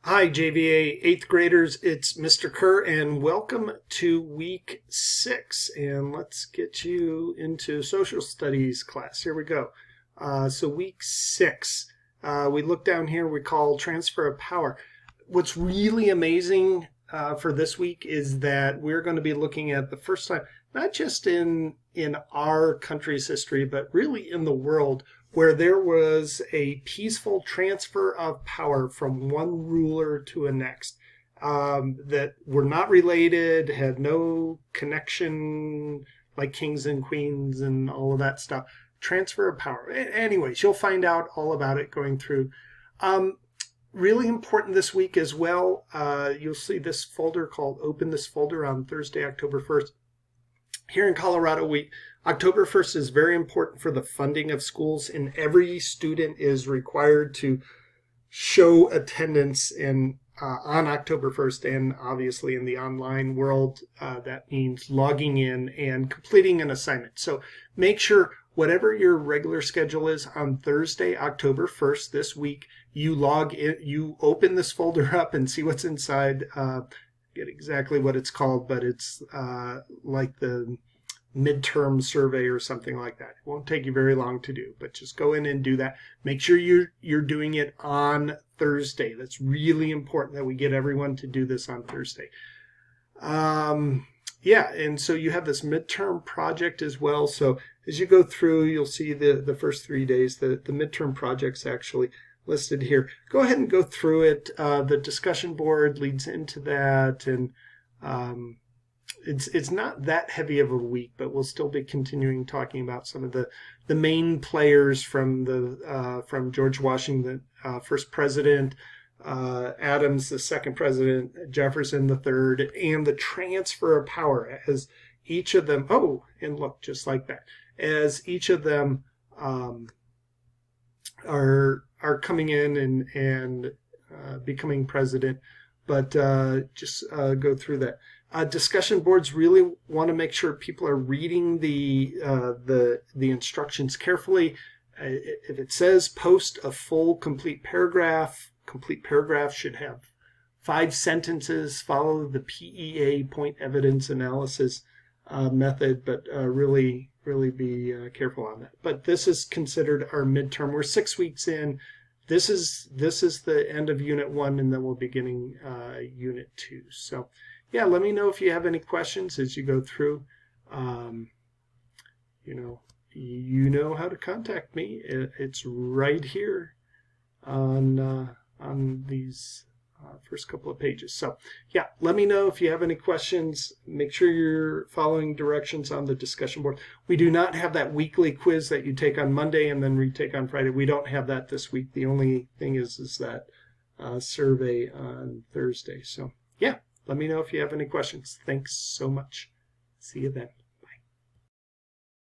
Hi, JVA 8th graders. It's Mr. Kerr, and welcome to week 6. And let's get you into social studies class. Here we go. So week 6, we look down here, we call transfer of power. What's really amazing for this week is that we're going to be looking at the first time, not just in our country's history, but really in the world, where there was a peaceful transfer of power from one ruler to a next, that were not related, had no connection, like kings and queens and all of that stuff. Transfer of power. Anyways, you'll find out all about it going through. Really important this week as well. You'll see this folder called Open This Folder on Thursday, October 1st. Here in Colorado, October 1st is very important for the funding of schools, and every student is required to show attendance on October 1st, and obviously in the online world, that means logging in and completing an assignment. So make sure whatever your regular schedule is on Thursday, October 1st this week, you log in, you open this folder up and see what's inside. Get exactly what it's called, but it's like the midterm survey or something like that. It won't take you very long to do, but just go in and do that. Make sure you're doing it on Thursday. That's really important that we get everyone to do this on Thursday. Yeah, and so you have this midterm project as well. So as you go through, you'll see the first 3 days, the midterm project's actually listed here. Go ahead and go through it. The discussion board leads into that, and it's not that heavy of a week, but we'll still be continuing talking about some of the main players from George Washington, first president, Adams, the second president, Jefferson, the third, and the transfer of power as each of them. Oh, and look, just like that, as each of them are coming in and becoming president. But just go through that. Discussion boards really want to make sure people are reading the instructions carefully. If it says post a full complete paragraph should have 5 sentences. Follow the PEA, point evidence analysis method, but really be careful on that. But this is considered our midterm. We're 6 weeks in. This is the end of Unit 1, and then we'll be beginning Unit 2. So, yeah, let me know if you have any questions as you go through. You know how to contact me. It's right here on these first couple of pages. So, yeah, let me know if you have any questions. Make sure you're following directions on the discussion board. We do not have that weekly quiz that you take on Monday and then retake on Friday. We don't have that this week. The only thing is that survey on Thursday. So, yeah, let me know if you have any questions. Thanks so much. See you then.